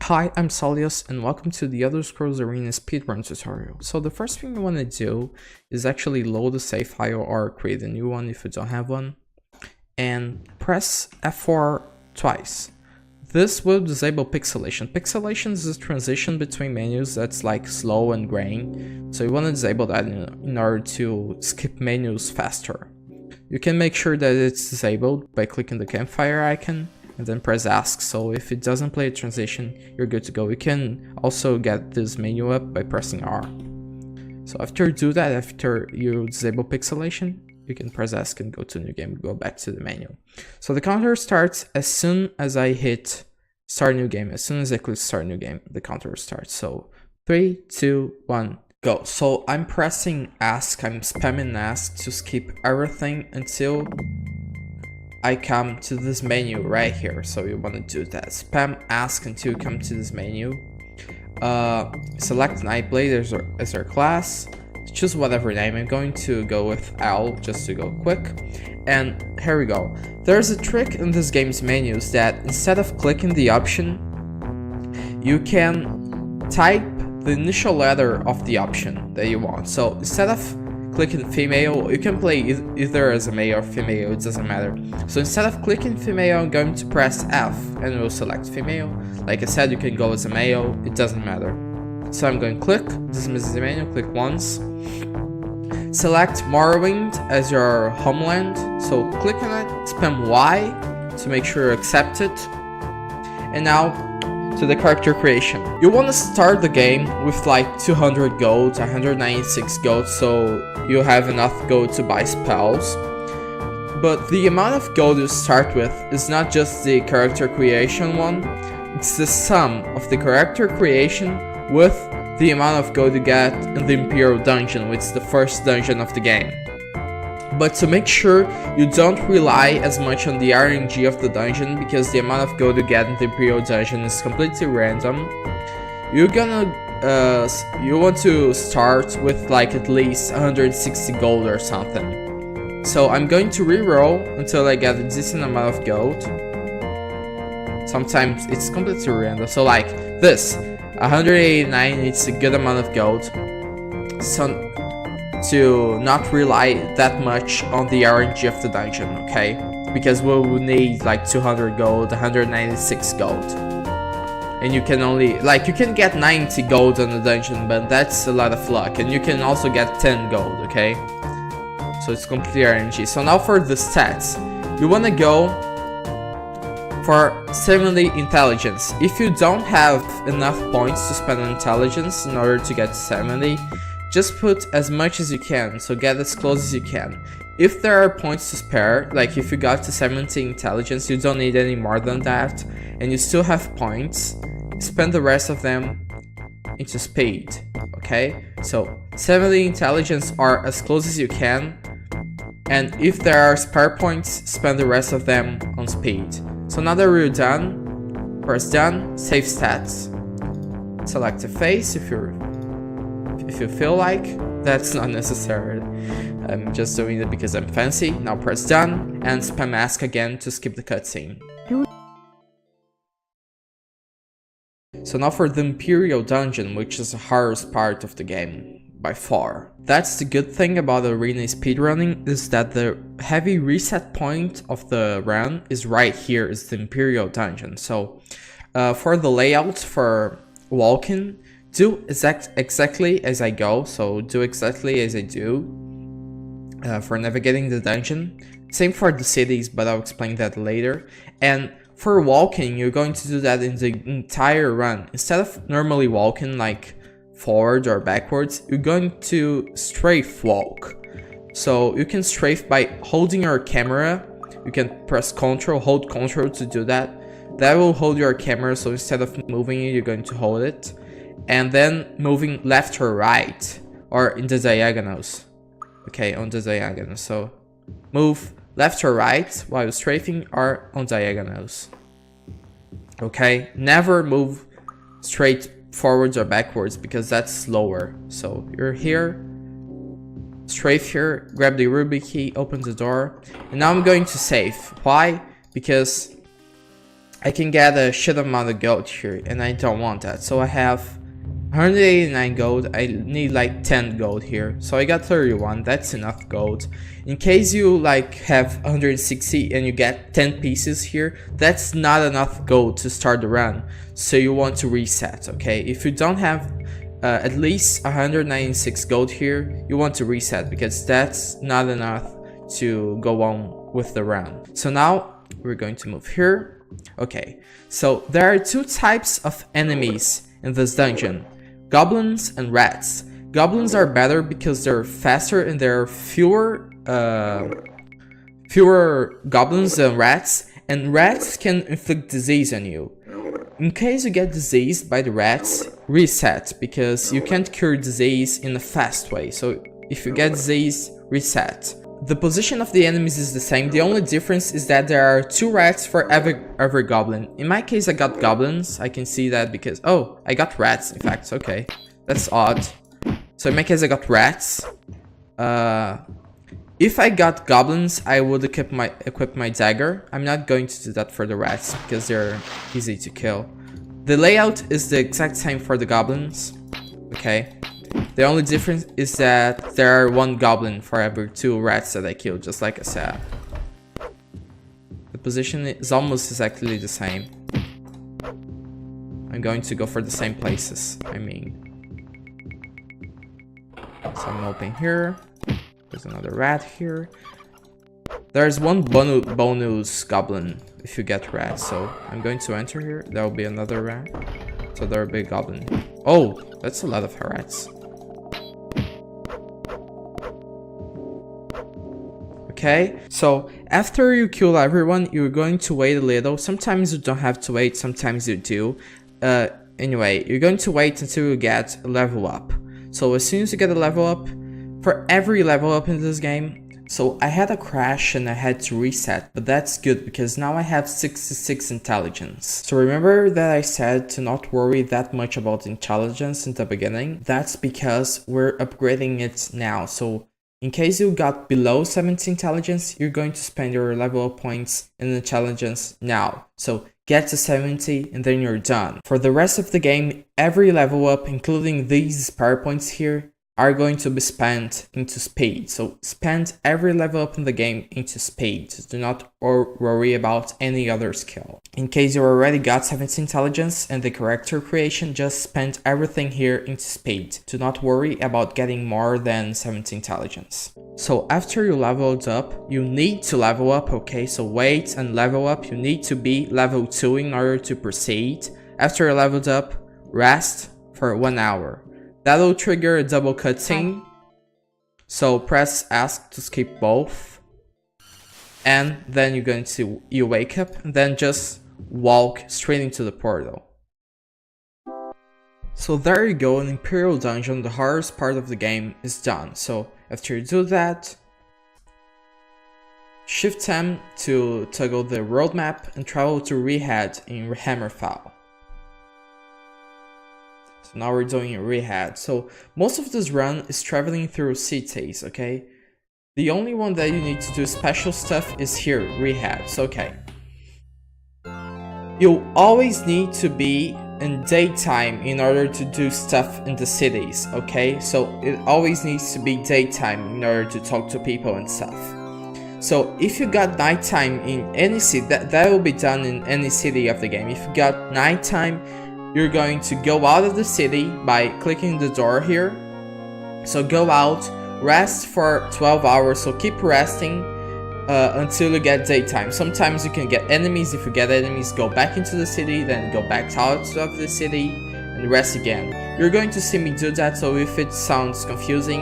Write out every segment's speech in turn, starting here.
Hi, I'm Solius and welcome to the Elder Scrolls Arena speedrun tutorial. So the first thing you want to do is actually load a save file or create a new one if you don't have one, and press F4 twice. This will disable pixelation. Pixelation is a transition between menus that's like slow and grain, so you want to disable that in order to skip menus faster. You can make sure that it's disabled by clicking the campfire icon and then press ask, so if it doesn't play a transition, you're good to go. You can also get this menu up by pressing R. So after you do that, after you disable pixelation, you can press ask and go to new game, go back to the menu. So the counter starts as soon as I hit start new game. As soon as I click start new game, the counter starts. So 3, 2, 1, go. So I'm pressing ask, I'm spamming ask to skip everything until I come to this menu right here. So you want to do that. Spam ask until you come to this menu. Select Nightblade as our class. Choose whatever name. I'm going to go with L just to go quick. And here we go. There's a trick in this game's menus that instead of clicking the option, you can type the initial letter of the option that you want. So instead of clicking female, you can play either as a male or female, it doesn't matter. So instead of clicking female, I'm going to press F and it will select female. Like I said, you can go as a male, it doesn't matter. So I'm going to click, dismiss the menu, click once. Select Morrowind as your homeland, so click on it, spam Y to make sure you accept it. And now to the character creation. You want to start the game with like 200 gold, 196 gold, so you have enough gold to buy spells. But the amount of gold you start with is not just the character creation one, it's the sum of the character creation with the amount of gold you get in the Imperial Dungeon, which is the first dungeon of the game. But to make sure you don't rely as much on the RNG of the dungeon, because the amount of gold you get in the Imperial Dungeon is completely random, you want to start with like at least 160 gold or something. So I'm going to reroll until I get a decent amount of gold. Sometimes it's completely random, so like this, 189, it's a good amount of gold. So to not rely that much on the RNG of the dungeon, okay? Because we will need like 200 gold, 196 gold. And you can only, like, you can get 90 gold on the dungeon, but that's a lot of luck. And you can also get 10 gold, okay? So it's completely RNG. So now for the stats, you want to go for 70 intelligence. If you don't have enough points to spend on intelligence in order to get 70, just put as much as you can, so get as close as you can. If there are points to spare, like if you got to 70 intelligence, you don't need any more than that, and you still have points, spend the rest of them into speed, okay? So 70 intelligence are as close as you can, and if there are spare points, spend the rest of them on speed. So now that we're done, press done, save stats. Select a face if you feel like. That's not necessary. I'm just doing it because I'm fancy. Now press done and spam ask again to skip the cutscene. So now for the Imperial Dungeon, which is the hardest part of the game by far. That's the good thing about arena speedrunning, is that the heavy reset point of the run is right here, is the Imperial Dungeon. So for the layout for walking, do exactly as I go, so do exactly as I do for navigating the dungeon. Same for the cities, but I'll explain that later. And for walking, you're going to do that in the entire run. Instead of normally walking like forward or backwards, you're going to strafe walk. So you can strafe by holding your camera. You can press Ctrl, hold Ctrl to do that. That will hold your camera, so instead of moving it, you're going to hold it. And then moving left or right, or in the diagonals. Okay, on the diagonals. So move left or right while strafing, or on diagonals. Okay, never move straight forwards or backwards because that's slower. So you're here, strafe here, grab the ruby key, open the door, and now I'm going to save. Why? Because I can get a shit amount of gold here, and I don't want that. So I have 189 gold. I need like 10 gold here. So I got 31. That's enough gold. In case you like have 160 and you get 10 pieces here, that's not enough gold to start the run. So you want to reset, okay? If you don't have at least 196 gold here, you want to reset because that's not enough to go on with the run. So now we're going to move here. Okay, so there are two types of enemies in this dungeon, goblins and rats. Goblins are better because they're faster and there are fewer goblins than rats, and rats can inflict disease on you. In case you get diseased by the rats, reset, because you can't cure disease in a fast way. So if you get disease, reset. The position of the enemies is the same. The only difference is that there are 2 rats for every goblin. In my case, I got goblins. I can see that because... oh, I got rats, in fact. Okay, that's odd. So in my case, I got rats. If I got goblins, I would equip my dagger. I'm not going to do that for the rats because they're easy to kill. The layout is the exact same for the goblins. Okay. The only difference is that there are 1 goblin for every 2 rats that I kill, just like I said. The position is almost exactly the same. I'm going to go for the same places, I mean. So I'm opening here. There's another rat here. There's 1 bonus goblin if you get rats, so I'm going to enter here. There will be another rat. So there will be a goblin. Oh, that's a lot of rats. Okay, so after you kill everyone, you're going to wait a little. Sometimes you don't have to wait, sometimes you do. Anyway, you're going to wait until you get a level up. So as soon as you get a level up, for every level up in this game, so I had a crash and I had to reset, but that's good because now I have 66 intelligence. So remember that I said to not worry that much about intelligence in the beginning? That's because we're upgrading it now. So in case you got below 70 intelligence, you're going to spend your level up points in intelligence now. So get to 70 and then you're done. For the rest of the game, every level up, including these power points here, are going to be spent into speed. So spend every level up in the game into speed. Do not worry about any other skill. In case you already got 70 intelligence and the character creation, just spend everything here into speed. Do not worry about getting more than 70 intelligence. So after you leveled up, you need to level up, okay? So wait and level up. You need to be level 2 in order to proceed. After you leveled up, rest for 1 hour. That'll trigger a double cutscene. So press ask to skip both. And then you're going to, you wake up and then just walk straight into the portal. So there you go, an Imperial Dungeon, the hardest part of the game is done. So after you do that, Shift M to toggle the roadmap and travel to Rehad in Hammerfall. So now we're doing Rehad. So most of this run is traveling through cities, okay? The only one that you need to do special stuff is here, Rehad. So okay. You always need to be in daytime in order to do stuff in the cities, okay? So it always needs to be daytime in order to talk to people and stuff. So if you got nighttime in any city, that will be done in any city of the game. If you got nighttime, you're going to go out of the city by clicking the door here. So go out, rest for 12 hours, so keep resting until you get daytime. Sometimes you can get enemies. If you get enemies, go back into the city, then go back out of the city and rest again. You're going to see me do that, so if it sounds confusing,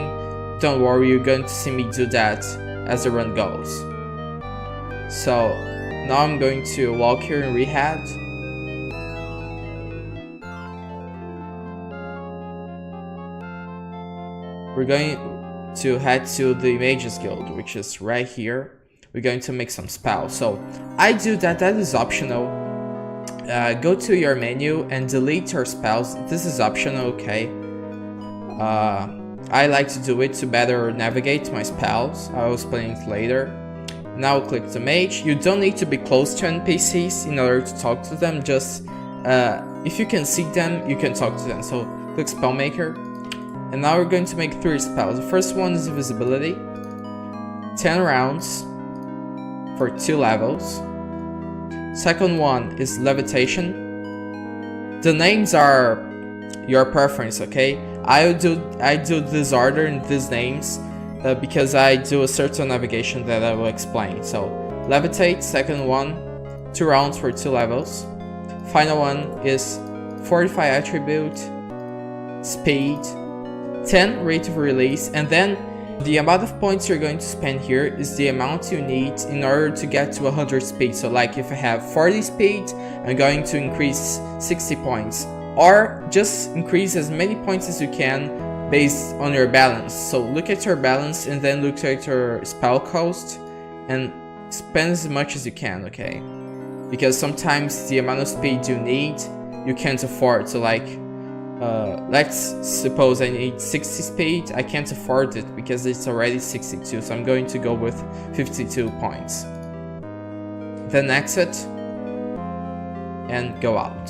don't worry, you're going to see me do that as the run goes. So now I'm going to walk here in Rehad. We're going to head to the Mages Guild, which is right here. We're going to make some spells. So I do that, that is optional. Go to your menu and delete your spells. This is optional, okay? I like to do it to better navigate my spells. I will explain it later. Now click the mage. You don't need to be close to NPCs in order to talk to them, just if you can see them, you can talk to them. So click Spellmaker, and now we're going to make 3 spells. The first one is Invisibility, 10 rounds for 2 levels. Second one is Levitation. The names are your preference, okay? I do this order in these names because I do a certain navigation that I will explain. So Levitate, second one, 2 rounds for 2 levels. Final one is Fortify attribute, Speed, 10 rate of release, and then the amount of points you're going to spend here is the amount you need in order to get to 100 speed. So like if I have 40 speed, I'm going to increase 60 points, or just increase as many points as you can based on your balance. So look at your balance and then look at your spell cost and spend as much as you can, okay? Because sometimes the amount of speed you need, you can't afford. So like, let's suppose I need 60 speed, I can't afford it because it's already 62, so I'm going to go with 52 points. Then exit and go out.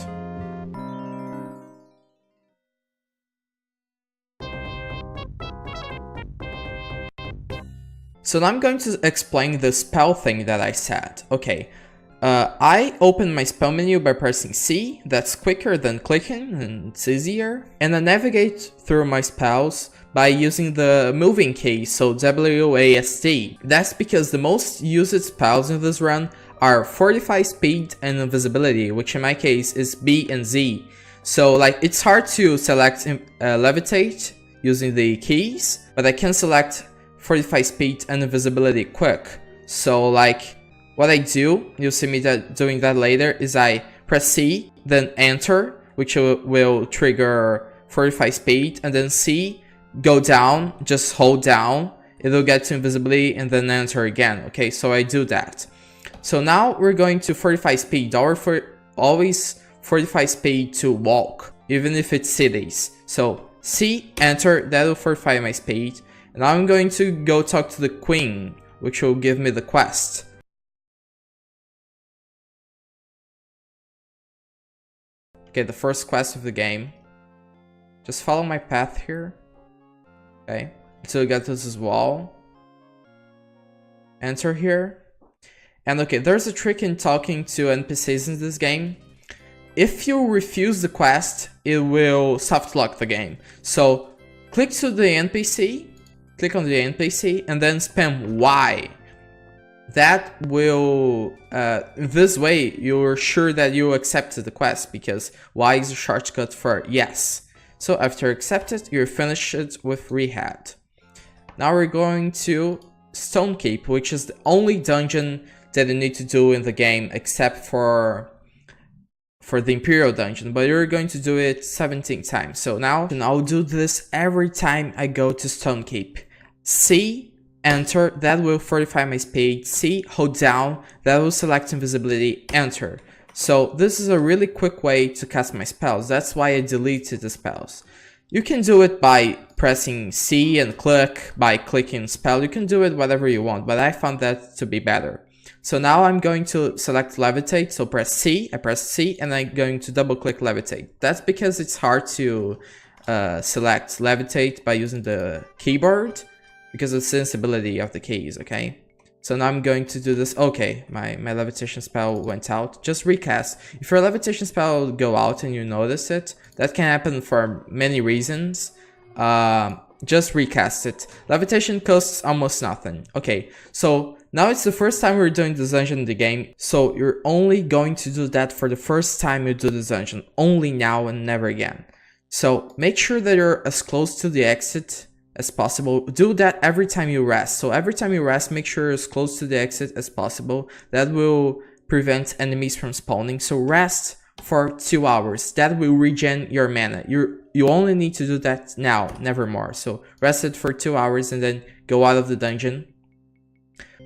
So now I'm going to explain the spell thing that I said. Okay, I open my spell menu by pressing C, that's quicker than clicking and it's easier. And I navigate through my spells by using the moving key, so WASD. That's because the most used spells in this run are Fortify, Speed, and Invisibility, which in my case is B and Z. So like it's hard to select Levitate using the keys, but I can select Fortify, Speed, and Invisibility quick. So like, what I do, you'll see me doing that later, is I press C, then enter, which will trigger Fortify Speed, and then C, go down, just hold down, it'll get to Invisibility, and then enter again, okay? So I do that. So now we're going to Fortify Speed, always Fortify Speed to walk, even if it's cities. So C, enter, that'll fortify my speed, and now I'm going to go talk to the Queen, which will give me the quest. Okay, the first quest of the game. Just follow my path here. Okay, until you get to this wall. Enter here. And okay, there's a trick in talking to NPCs in this game. If you refuse the quest, it will soft lock the game. So click to the NPC, click on the NPC, and then spam Y. That will, this way, you're sure that you accepted the quest, because Y is a shortcut for yes. So after accepted, you're finished with Rehab. Now we're going to Stone Keep, which is the only dungeon that you need to do in the game, except for the Imperial dungeon, but you're going to do it 17 times. So now, and I'll do this every time I go to Stone Keep. C, enter, that will fortify my speed. C, hold down, that will select invisibility, enter. So this is a really quick way to cast my spells. That's why I deleted the spells. You can do it by pressing C and click, by clicking spell. You can do it whatever you want, but I found that to be better. So now I'm going to select Levitate, so press C, I press C, and I'm going to double click Levitate. That's because it's hard to select Levitate by using the keyboard, because of the sensibility of the keys, okay? So now I'm going to do this. Okay, my levitation spell went out. Just recast. If your levitation spell go out and you notice it, that can happen for many reasons. Just recast it. Levitation costs almost nothing. Okay, so now it's the first time we're doing this dungeon in the game, so you're only going to do that for the first time you do this dungeon. Only now and never again. So make sure that you're as close to the exit as possible. Do that every time you rest. So every time you rest, make sure you're as close to the exit as possible. That will prevent enemies from spawning. So rest for 2 hours. That will regen your mana. You only need to do that now, never more. So rest it for 2 hours and then go out of the dungeon.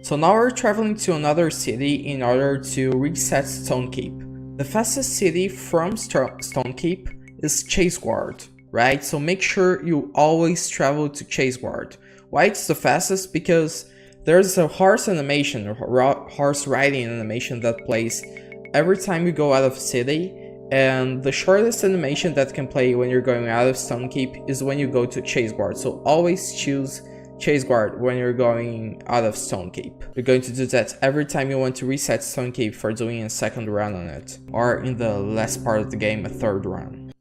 So now we're traveling to another city in order to reset Stone Keep. The fastest city from Stone Keep is Chaseguard, right? So make sure you always travel to Chaseguard. Why it's the fastest? Because there's a horse animation, or horse riding animation that plays every time you go out of city, and the shortest animation that can play when you're going out of Stone Keep is when you go to Chase Guard. So always choose Chase Guard when you're going out of Stone Keep. You're going to do that every time you want to reset Stone Keep for doing a second run on it, or in the last part of the game, a third run.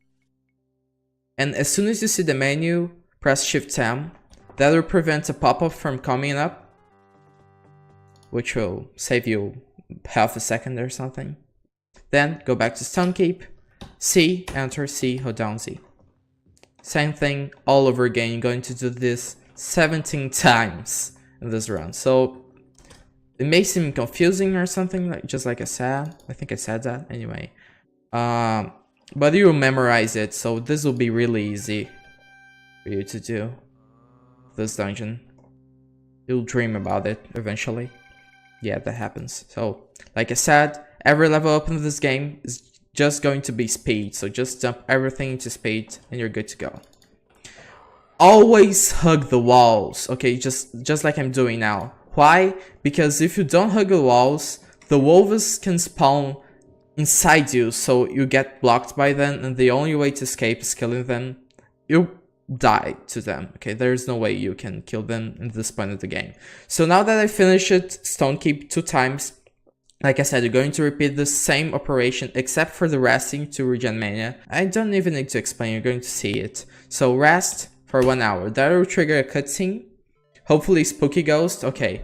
And as soon as you see the menu, press Shift-M. That will prevent a pop-up from coming up, which will save you half a second or something. Then go back to Stone Keep, C, enter, C, hold down Z. Same thing all over again. You're going to do this 17 times in this run. So it may seem confusing or something, like just like I said. I think I said that anyway. But you will memorize it, so this will be really easy for you to do this dungeon. You'll dream about it eventually. Yeah, that happens. So like I said, every level up in this game is just going to be speed. So just dump everything into speed and you're good to go. Always hug the walls, okay? Just like I'm doing now. Why? Because if you don't hug the walls, the wolves can spawn inside you, so you get blocked by them, and the only way to escape is killing them. You die to them, okay? There's no way you can kill them at this point of the game. So now that I finished it, Stone Keep 2 times, like I said, you're going to repeat the same operation except for the resting to regen mana. I don't even need to explain, you're going to see it. So rest for 1 hour. That will trigger a cutscene. Hopefully spooky ghost. Okay.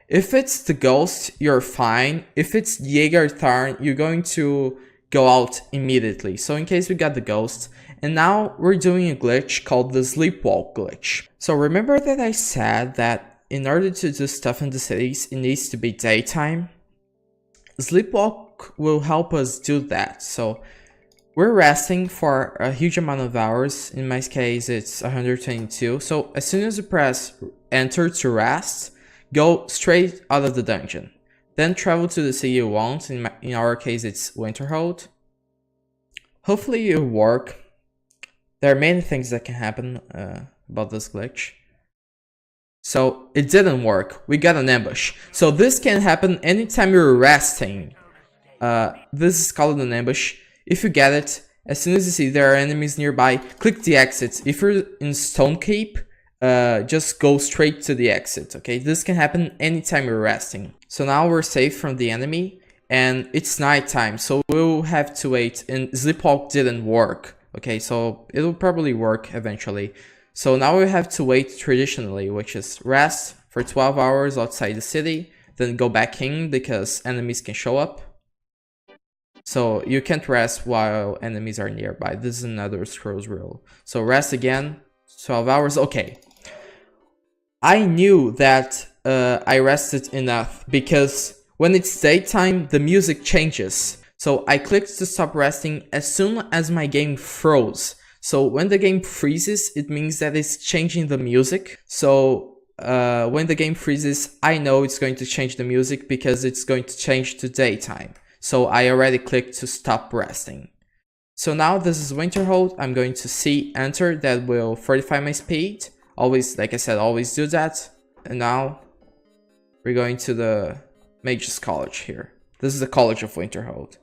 If it's the ghost, you're fine. If it's Jaeger Tharn, you're going to go out immediately. So in case we got the ghost. And now we're doing a glitch called the sleepwalk glitch. So remember that I said that in order to do stuff in the cities, it needs to be daytime? Sleepwalk will help us do that. So we're resting for a huge amount of hours. In my case, it's 122. So as soon as you press enter to rest, go straight out of the dungeon. Then travel to the city you want. In our case, it's Winterhold. Hopefully it'll work. There are many things that can happen about this glitch. So it didn't work. We got an ambush. So this can happen anytime you're resting. This is called an ambush. If you get it, as soon as you see there are enemies nearby, click the exit. If you're in Stone Keep, just go straight to the exit, okay? This can happen anytime you're resting. So now we're safe from the enemy, and it's nighttime, so we'll have to wait, and Sleepwalk didn't work, okay? So it'll probably work eventually. So now we have to wait traditionally, which is rest for 12 hours outside the city, then go back in because enemies can show up. So you can't rest while enemies are nearby. This is another Scrolls rule. So rest again, 12 hours, okay. I knew that I rested enough because when it's daytime, the music changes. So I clicked to stop resting as soon as my game froze. So when the game freezes, it means that it's changing the music. So when the game freezes, I know it's going to change the music because it's going to change to daytime. So I already clicked to stop resting. So now this is Winterhold. I'm going to see enter. That will fortify my speed. Always, like I said, always do that. And now we're going to the Mage's College here. This is the College of Winterhold.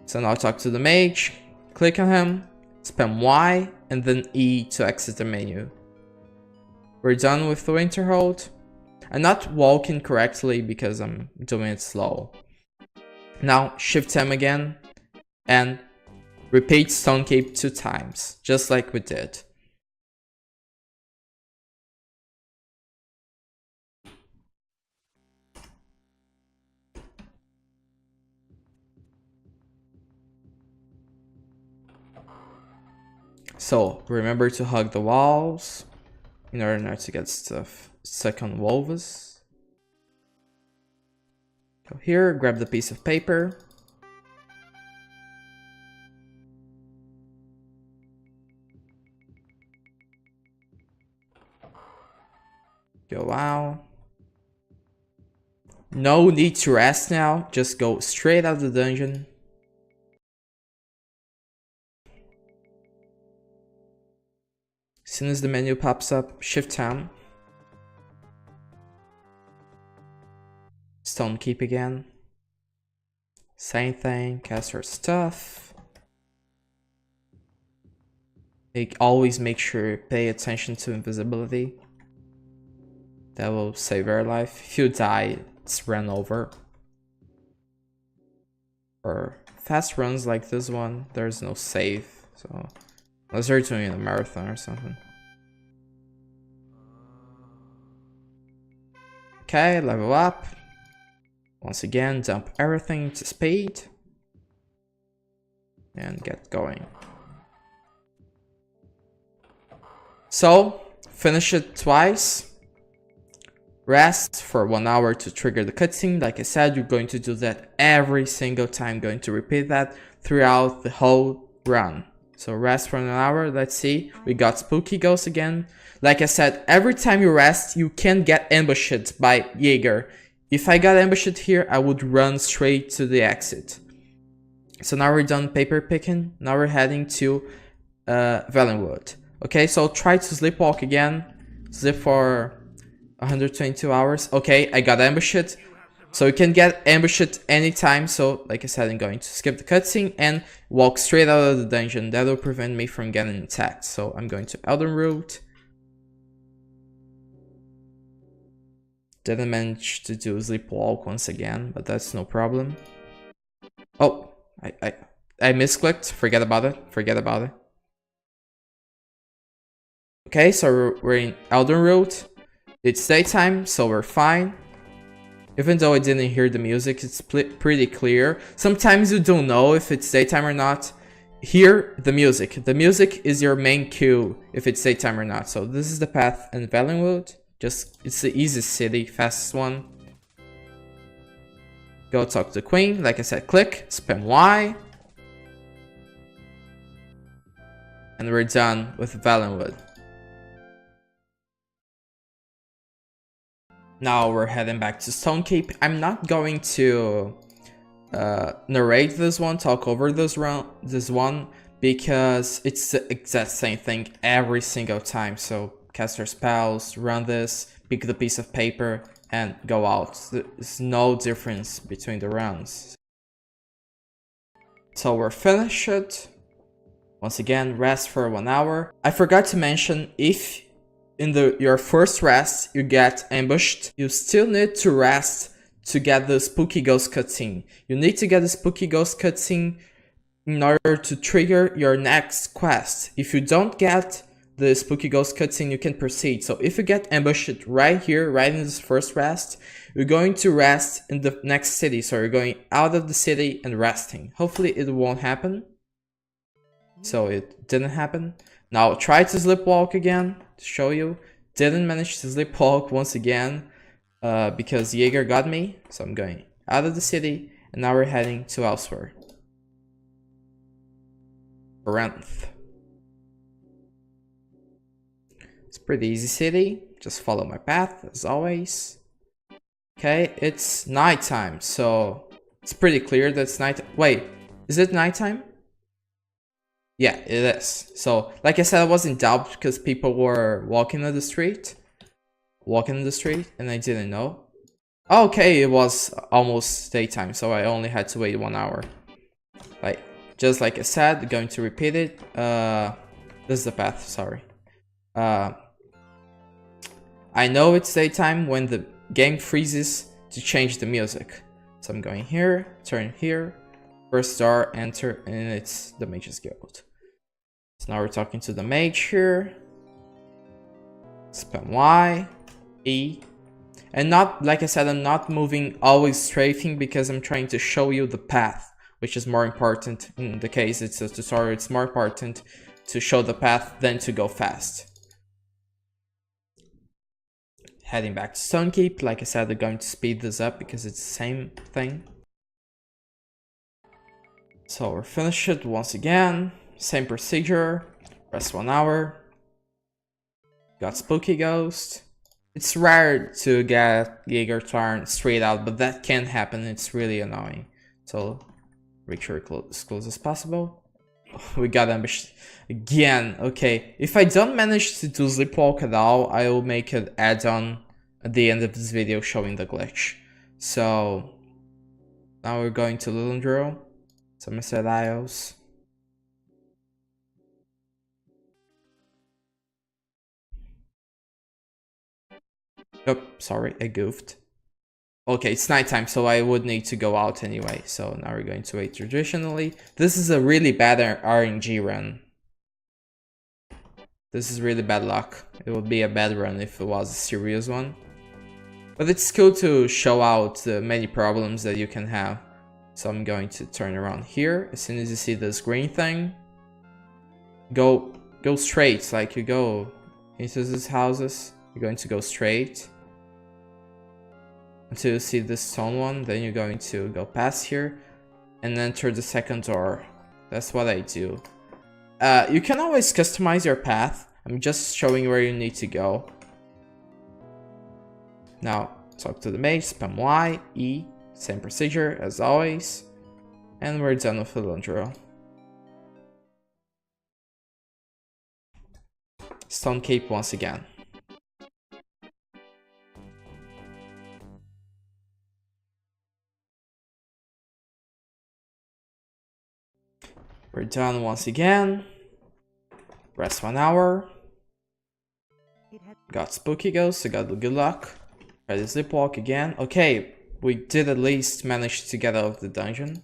So now talk to the mage, click on him, spam Y, and then E to exit the menu. We're done with the Winterhold. I'm not walking correctly because I'm doing it slow. Now Shift M again, and repeat Stone Keep 2 times, just like we did. So remember to hug the walls in order not to get stuff stuck on wolves. Go here, grab the piece of paper. Go out. No need to rest now, just go straight out of the dungeon. As soon as the menu pops up, Shift-M. Stone Keep again. Same thing, cast our stuff. Always make sure pay attention to invisibility. That will save our life. If you die, it's run over. For fast runs like this one, there's no save. So unless you're doing a marathon or something. Okay, level up. Once again, dump everything to speed. And get going. So, finish it twice. Rest for 1 hour to trigger the cutscene. Like I said, you're going to do that every single time. Going to repeat that throughout the whole run. So rest for an hour. Let's see. We got Spooky Ghost again. Like I said, every time you rest, you can get ambushed by Jaeger. If I got ambushed here, I would run straight to the exit. So now we're done paper picking. Now we're heading to Valenwood. Okay, so try to sleepwalk again. Sleep for 122 hours. Okay, I got ambushed. So you can get ambushed anytime. So like I said, I'm going to skip the cutscene and walk straight out of the dungeon. That will prevent me from getting attacked. So I'm going to Elden Route. Didn't manage to do sleepwalk once again, but that's no problem. Oh, I misclicked. Forget about it. Forget about it. Okay, so we're in Elden Route. It's daytime, so we're fine. Even though I didn't hear the music, it's pretty clear. Sometimes you don't know if it's daytime or not. Hear the music. The music is your main cue if it's daytime or not. So this is the path in Valenwood. It's the easiest city, fastest one. Go talk to the queen. Like I said, click, spam Y. And we're done with Valenwood. Now we're heading back to Stonekeep. I'm not going to narrate this one, talk over this one, because it's the exact same thing every single time. So cast your spells, run this, pick the piece of paper, and go out. There's no difference between the rounds. So we're finished. Once again, rest for 1 hour. I forgot to mention, if in your first rest you get ambushed, you still need to rest to get the Spooky Ghost cutscene. You need to get the Spooky Ghost cutscene in order to trigger your next quest. If you don't get the Spooky Ghost cutscene, you can proceed. So if you get ambushed right here, right in this first rest, you're going to rest in the next city. So you're going out of the city and resting. Hopefully it won't happen. So it didn't happen. Now try to sleepwalk again to show you. Didn't manage to sleepwalk once again because Jaeger got me. So I'm going out of the city and now we're heading to elsewhere. Corinth. It's a pretty easy city. Just follow my path as always. Okay, it's nighttime, so it's pretty clear that it's night. Wait, is it nighttime? Yeah, it is. So, like I said, I was in doubt because people were walking in the street, and I didn't know. Okay, it was almost daytime, so I only had to wait 1 hour. Just like I said, going to repeat it. This is the path. Sorry. I know it's daytime when the game freezes to change the music. So I'm going here, turn here. First door, enter, and it's the Mage's Guild. So now we're talking to the mage here. Spam Y, E. And not, like I said, I'm not moving always strafing because I'm trying to show you the path, which is more important. In the case it's a tutorial, it's more important to show the path than to go fast. Heading back to Stonekeep. Like I said, I'm going to speed this up because it's the same thing. So we're finished once again. Same procedure. Rest 1 hour. Got Spooky Ghost. It's rare to get Jaeger turn straight out, but that can happen. It's really annoying. So make sure it's as close as possible. We got ambushed again. Okay, if I don't manage to do sleepwalk at all, I will make an add-on at the end of this video showing the glitch. So now we're going to Lilandro, Somerset Isles. Oh, sorry, I goofed. Okay, it's nighttime, so I would need to go out anyway. So now we're going to wait traditionally. This is a really bad RNG run. This is really bad luck. It would be a bad run if it was a serious one. But it's cool to show out the many problems that you can have. So I'm going to turn around here. As soon as you see this green thing, go straight. Like you go into these houses, you're going to go straight until you see this stone one. Then you're going to go past here and enter the second door. That's what I do. You can always customize your path. I'm just showing where you need to go. Now, talk to the mage, spam Y, E, same procedure as always. And we're done with Lilandro. Stone Cape once again. We're done once again. Rest 1 hour. Got Spooky Ghost, I got the good luck. Try the Sleepwalk again. Okay, we did at least manage to get out of the dungeon.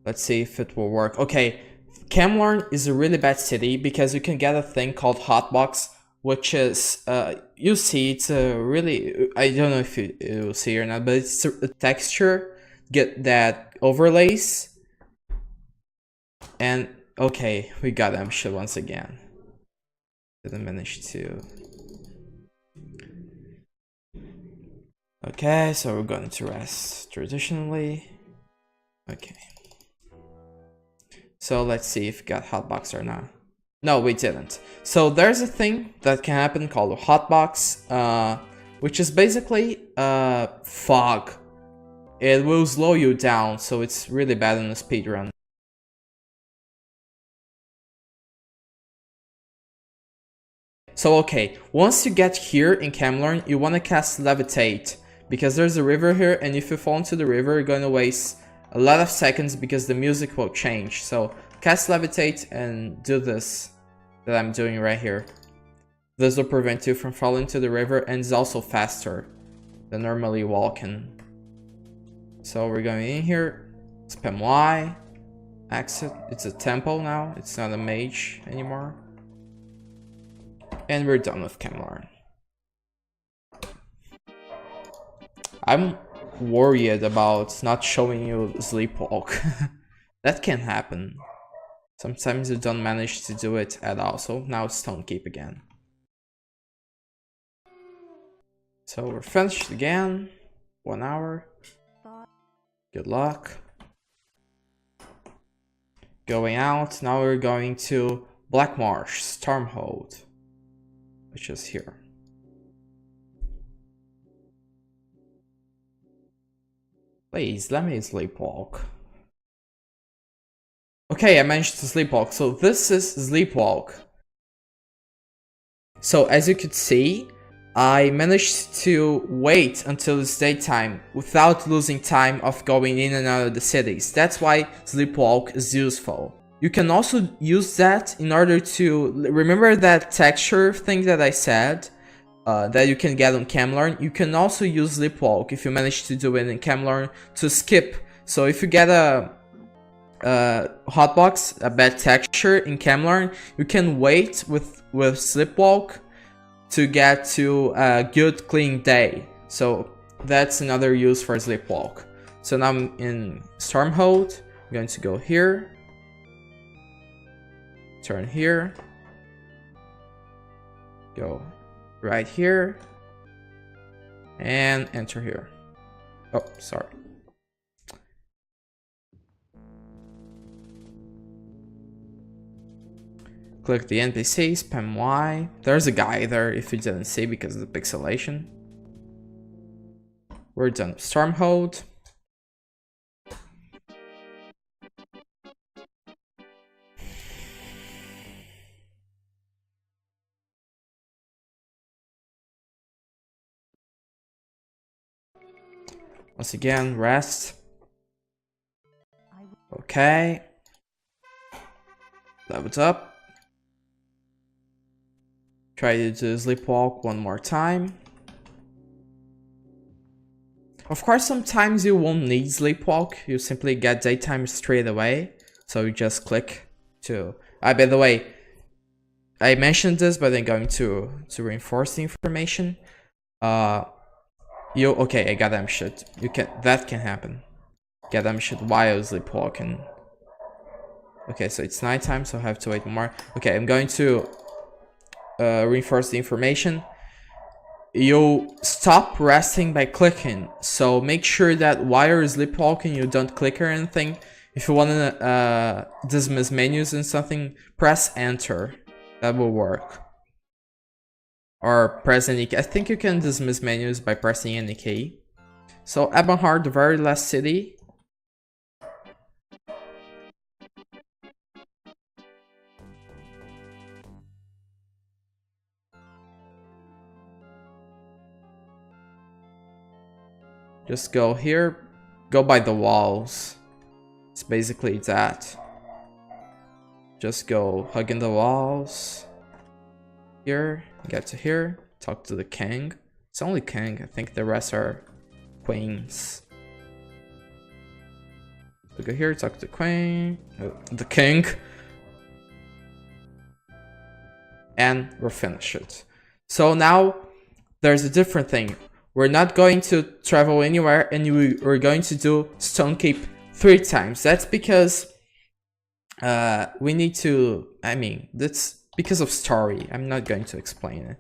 Let's see if it will work. Okay, Camlorn is a really bad city because you can get a thing called Hotbox, which is, you see, it's a really, I don't know if you will see or not, but it's a texture that overlays. And, okay, we got Amsha once again. Didn't manage to... Okay, so we're going to rest traditionally. Okay. So let's see if we got hotbox or not. No, we didn't. So there's a thing that can happen called a hotbox, which is basically fog. It will slow you down, so it's really bad in a speedrun. So okay, once you get here in Camlorn, you want to cast Levitate, because there's a river here, and if you fall into the river, you're going to waste a lot of seconds because the music will change. So cast Levitate and do this that I'm doing right here. This will prevent you from falling into the river, and it's also faster than normally walking. So we're going in here, spam Y, exit. It's a temple now, it's not a mage anymore. And we're done with Camlorn. I'm worried about not showing you Sleepwalk. That can happen. Sometimes you don't manage to do it at all. So now it's Stone Keep again. So we're finished again. 1 hour. Good luck. Going out. Now we're going to Black Marsh, Stormhold, which is here. Please, let me sleepwalk. Okay, I managed to sleepwalk. So this is sleepwalk. So as you could see, I managed to wait until it's daytime without losing time of going in and out of the cities. That's why sleepwalk is useful. You can also use that in order to remember that texture thing that I said that you can get on Camlorn. You can also use Sleepwalk if you manage to do it in Camlorn to skip. So if you get a hotbox, a bad texture in Camlorn, you can wait with Sleepwalk to get to a good clean day. So that's another use for Sleepwalk. So now I'm in Stormhold. I'm going to go here, turn here, go right here, and enter here. Oh, sorry. Click the NPC, spam Y. There's a guy there if you didn't see because of the pixelation. We're done with Stormhold. Once again, rest. Okay. Leveled up. Try to do sleepwalk one more time. Of course, sometimes you won't need sleepwalk. You simply get daytime straight away. So you just click to... by the way, I mentioned this, but I'm going to reinforce the information. Okay, I got ambushed. That can happen. Get ambushed while sleepwalking. Okay, so it's nighttime, so I have to wait more. Okay, I'm going to reinforce the information. You stop resting by clicking, so make sure that while you're sleepwalking you don't click or anything. If you want to dismiss menus and something, press enter. That will work. Or press any key. I think you can dismiss menus by pressing any key. So Ebonheart, the very last city. Just go here, go by the walls. It's basically that. Just go hugging the walls. Here, get to here, talk to the king. It's only king, I think the rest are queens. So go here, talk to the queen, the king. And we're finished. So now there's a different thing. We're not going to travel anywhere, and we're going to do Stone Keep 3 times. That's because we need to, I mean, that's because of story. I'm not going to explain it.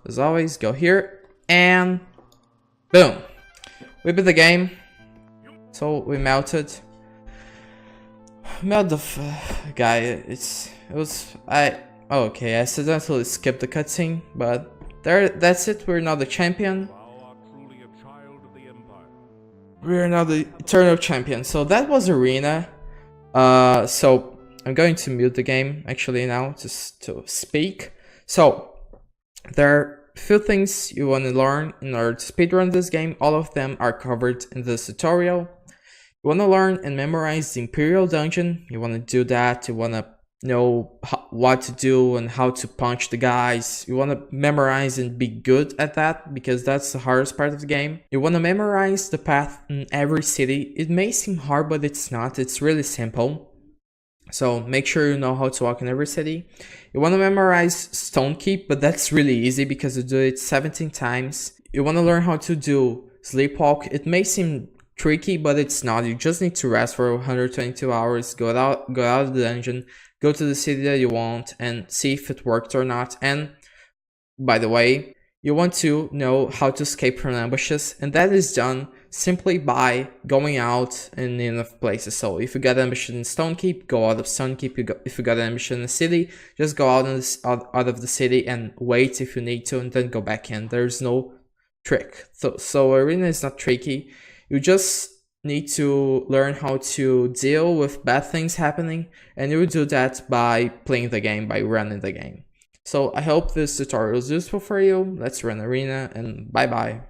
As always, go here and boom. We beat the game. So we melted. Melt the guy. Okay, I accidentally skipped the cutscene, but that's it. We're now the champion. We're now the eternal champion. So that was arena. So I'm going to mute the game actually now just to speak. So there are a few things you want to learn in order to speedrun this game. All of them are covered in this tutorial. You want to learn and memorize the Imperial Dungeon. You want to do that. You want to know what to do and how to punch the guys. You want to memorize and be good at that, because that's the hardest part of the game. You want to memorize the path in every city. It may seem hard, but it's not. It's really simple. So make sure you know how to walk in every city. You want to memorize Stone Keep, but that's really easy because you do it 17 times. You want to learn how to do Sleepwalk. It may seem tricky, but it's not. You just need to rest for 122 hours, go out of the dungeon, go to the city that you want, and see if it worked or not. And by the way, you want to know how to escape from ambushes, and that is done simply by going out in enough places. So if you got ambushed in Stone Keep, go out of Stone Keep. If you got ambushed in the city, just go out of the city and wait if you need to, and then go back in. There's no trick. So arena is not tricky. You just need to learn how to deal with bad things happening, and you will do that by playing the game, by running the game. So I hope this tutorial is useful for you. Let's run arena, and bye bye.